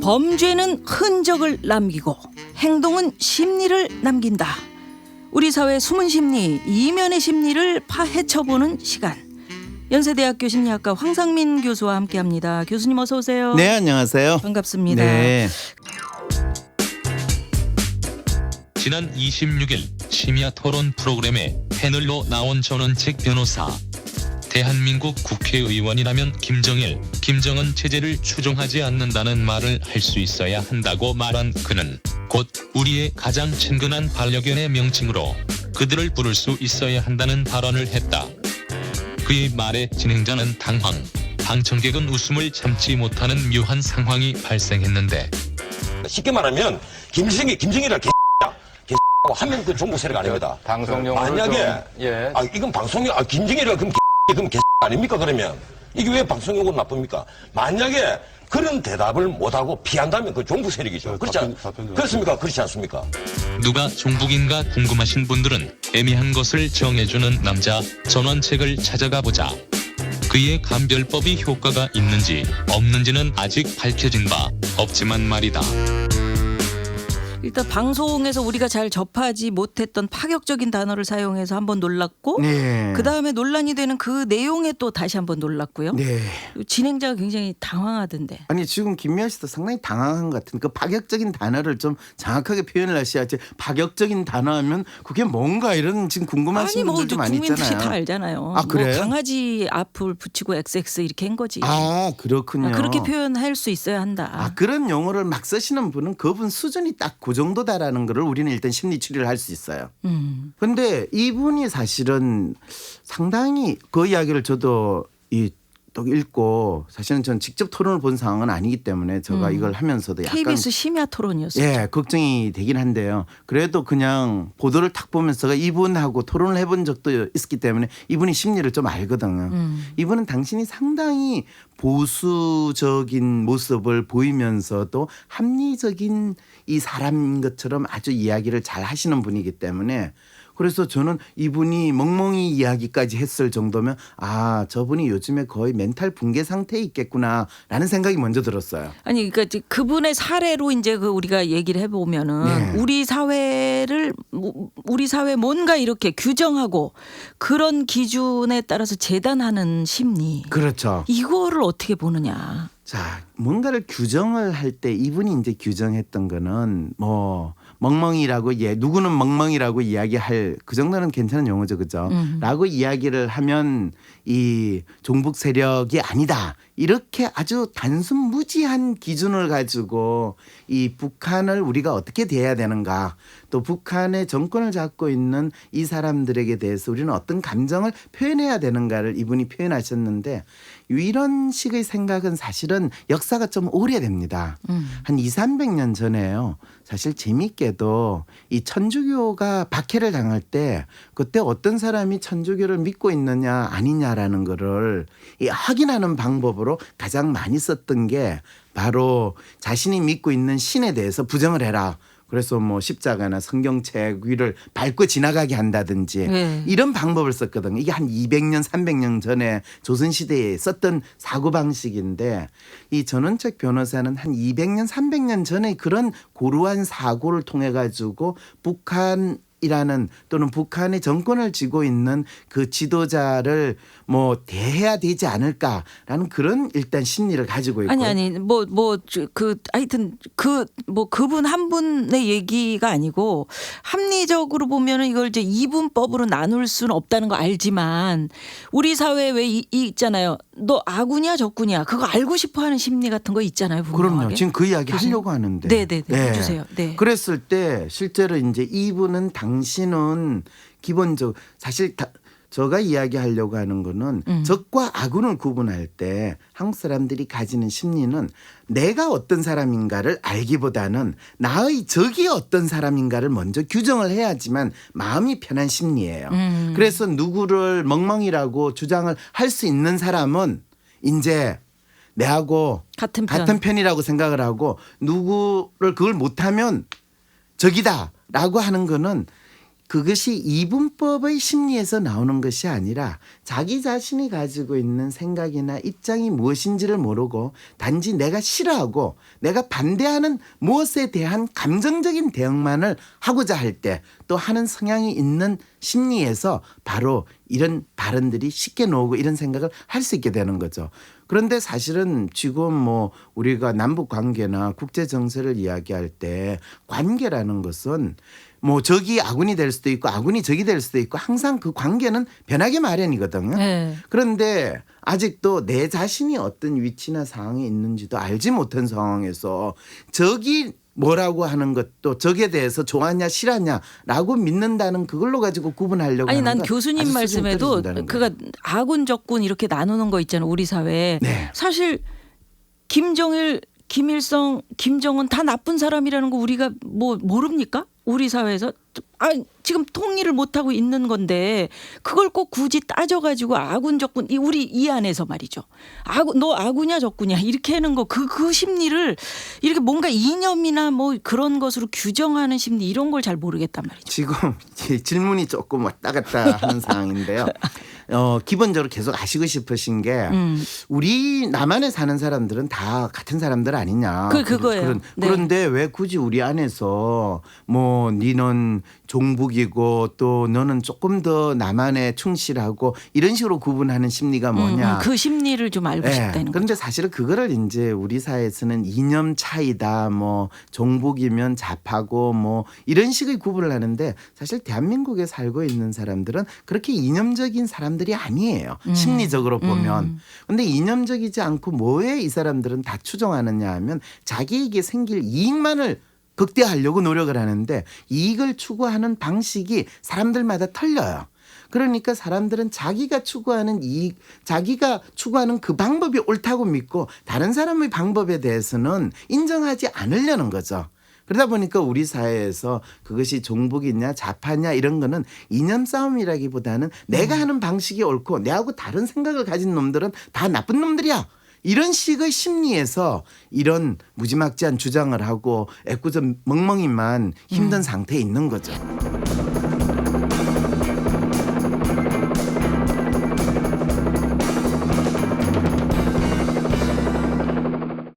범죄는 흔적을 남기고 행동은 심리를 남긴다. 우리 사회 숨은 심리, 이면의 심리를 파헤쳐보는 시간. 연세대학교 심리학과 황상민 교수와 함께합니다. 교수님 어서 오세요. 네, 안녕하세요. 반갑습니다. 네. 지난 26일 심야 토론 프로그램에 패널로 나온 전원책 변호사. 대한민국 국회의원이라면 김정일, 김정은 체제를 추종하지 않는다는 말을 할 수 있어야 한다고 말한 그는 곧 우리의 가장 친근한 반려견의 명칭으로 그들을 부를 수 있어야 한다는 발언을 했다. 그의 말에 진행자는 당황, 방청객은 웃음을 참지 못하는 묘한 상황이 발생했는데 쉽게 말하면 김정일이라 개X하고 하면 그 종북 세력 아닙니다. 방송용으로 만약에 좀, 예. 이건 방송용 김정일이라 그럼 개X 아닙니까? 그러면 이게 왜 방송용으로 나쁩니까? 만약에 그런 대답을 못하고 피한다면 그 종북 세력이죠. 그렇습니까? 그렇지 않습니까? 누가 종북인가 궁금하신 분들은 애매한 것을 정해주는 남자 전원책을 찾아가 보자. 그의 감별법이 효과가 있는지 없는지는 아직 밝혀진 바 없지만 말이다. 일단 방송에서 우리가 잘 접하지 못했던 파격적인 단어를 사용해서 한번 놀랐고 네. 그다음에 논란이 되는 그 내용에 또 다시 한번 놀랐고요. 네. 진행자가 굉장히 당황하던데. 아니 지금 김미아 씨도 상당히 당황한 것 같은 그 파격적인 단어를 좀 정확하게 표현을 하셔야지. 파격적인 단어 하면 그게 뭔가 이런 지금 궁금하신 분들도 많이 국민들이 있잖아요. 다 알잖아요. 아, 그래요? 뭐 강아지 앞을 붙이고 XX 이렇게 한 거지. 아, 그렇군요. 그렇게 표현할 수 있어야 한다. 아, 그런 용어를 막 쓰시는 분은 그분 수준이 딱 그 정도다라는 거를 우리는 일단 심리 추리를 할 수 있어요. 근데 이분이 사실은 상당히 그 이야기를 저도 또 읽고 사실은 전 직접 토론을 본 상황은 아니기 때문에 제가 이걸 하면서도 약간 KBS 심야 토론이었어요. 예, 걱정이 되긴 한데요. 그래도 그냥 보도를 딱 보면서 이분하고 토론을 해본 적도 있었기 때문에 이분이 심리를 좀 알거든요. 이분은 당신이 상당히 보수적인 모습을 보이면서도 합리적인 이 사람인 것처럼 아주 이야기를 잘 하시는 분이기 때문에 그래서 저는 이분이 멍멍이 이야기까지 했을 정도면 아, 저분이 요즘에 거의 멘탈 붕괴 상태에 있겠구나라는 생각이 먼저 들었어요. 아니 그러니까 그분의 사례로 이제 그 우리가 얘기를 해보면은 네. 우리 사회 뭔가 이렇게 규정하고 그런 기준에 따라서 재단하는 심리. 그렇죠. 이거를 어떻게 보느냐. 자, 뭔가를 규정을 할 때 이분이 이제 규정했던 거는 뭐 멍멍이라고 누구는 멍멍이라고 이야기할 그 정도는 괜찮은 용어죠, 그죠? 라고 이야기를 하면 이 종북 세력이 아니다. 이렇게 아주 단순 무지한 기준을 가지고 이 북한을 우리가 어떻게 대해야 되는가 또 북한의 정권을 잡고 있는 이 사람들에게 대해서 우리는 어떤 감정을 표현해야 되는가를 이분이 표현하셨는데 이런 식의 생각은 사실은 역사가 좀 오래됩니다. 한 200~300년 전에요. 사실 재미있게도 이 천주교가 박해를 당할 때 그때 어떤 사람이 천주교를 믿고 있느냐 아니냐라는 거를 확인하는 방법으로 가장 많이 썼던 게 바로 자신이 믿고 있는 신에 대해서 부정을 해라. 그래서 뭐 십자가나 성경책 위를 밟고 지나가게 한다든지 이런 방법을 썼거든요. 이게 한 200년, 300년 전에 조선시대에 썼던 사고방식인데 이 전원책 변호사는 한 200년, 300년 전에 그런 고루한 사고를 통해 가지고 북한이라는 또는 북한의 정권을 쥐고 있는 그 지도자를 뭐 대해야 되지 않을까라는 그런 일단 심리를 가지고 있고 아니 하여튼 그분 한 분의 얘기가 아니고 합리적으로 보면은 이걸 이제 이분법으로 나눌 수는 없다는 거 알지만 우리 사회에 왜 있잖아요. 너 아구냐 적구냐 그거 알고 싶어하는 심리 같은 거 있잖아요. 분명하게. 그럼요. 지금 그 이야기 하려고 하는데. 네네네. 해주세요. 네. 그랬을 때 실제로 이제 이분은 당신은 기본적으로 사실 제가 이야기하려고 하는 거는 적과 악운을 구분할 때 한국 사람들이 가지는 심리는 내가 어떤 사람인가를 알기보다는 나의 적이 어떤 사람인가를 먼저 규정을 해야지만 마음이 편한 심리예요. 그래서 누구를 멍멍이라고 주장을 할 수 있는 사람은 이제 내하고 같은 편이라고 생각을 하고 누구를 그걸 못하면 적이다라고 하는 거는 그것이 이분법의 심리에서 나오는 것이 아니라 자기 자신이 가지고 있는 생각이나 입장이 무엇인지를 모르고 단지 내가 싫어하고 내가 반대하는 무엇에 대한 감정적인 대응만을 하고자 할 때 또 하는 성향이 있는 심리에서 바로 이런 발언들이 쉽게 나오고 이런 생각을 할 수 있게 되는 거죠. 그런데 사실은 지금 뭐 우리가 남북 관계나 국제 정세를 이야기할 때 관계라는 것은 뭐 적이 아군이 될 수도 있고 아군이 적이 될 수도 있고 항상 그 관계는 변하기 마련이거든요. 네. 그런데 아직도 내 자신이 어떤 위치나 상황에 있는지도 알지 못한 상황에서 적이 뭐라고 하는 것도 적에 대해서 좋아하냐 싫어하냐라고 믿는다는 그걸로 가지고 구분하려고 아니 하는 난 건 교수님 아주 수준이 말씀에도 떨어진다는 그가 거예요. 아군 적군 이렇게 나누는 거 있잖아요. 우리 사회에. 네. 사실 김정일, 김일성, 김정은 다 나쁜 사람이라는 거 우리가 뭐 모릅니까? 우리 사회에서 지금 통일을 못 하고 있는 건데 그걸 꼭 굳이 따져가지고 아군 적군 우리 이 안에서 말이죠. 너 아군이야 적군이야 이렇게 하는 거 그 심리를 이렇게 뭔가 이념이나 뭐 그런 것으로 규정하는 심리 이런 걸 잘 모르겠단 말이죠. 지금 질문이 조금 왔다 갔다 하는 상황인데요. 기본적으로 계속 아시고 싶으신 게 우리 남한에 사는 사람들은 다 같은 사람들 아니냐. 그거예요. 네. 그런데 왜 굳이 우리 안에서 뭐 니는 종북이고 또 너는 조금 더 남한에 충실하고 이런 식으로 구분하는 심리가 뭐냐. 그 심리를 좀 알고 싶다는 거죠. 그런데 사실은 그거를 이제 우리 사회에서는 이념 차이다 뭐 종북이면 잡하고 뭐 이런 식의 구분을 하는데 사실 대한민국에 살고 있는 사람들은 그렇게 이념적인 사람들이 아니에요. 심리적으로 보면. 그런데 이념적이지 않고 뭐에 이 사람들은 다 추종하느냐 하면 자기에게 생길 이익만을 극대화하려고 노력을 하는데 이익을 추구하는 방식이 사람들마다 틀려요. 그러니까 사람들은 자기가 추구하는 이익, 자기가 추구하는 그 방법이 옳다고 믿고 다른 사람의 방법에 대해서는 인정하지 않으려는 거죠. 그러다 보니까 우리 사회에서 그것이 종북이냐 좌파냐 이런 거는 이념 싸움이라기보다는 내가 하는 방식이 옳고 내하고 다른 생각을 가진 놈들은 다 나쁜 놈들이야. 이런 식의 심리에서 이런 무지막지한 주장을 하고 애꿎은 멍멍이만 힘든 상태에 있는 거죠.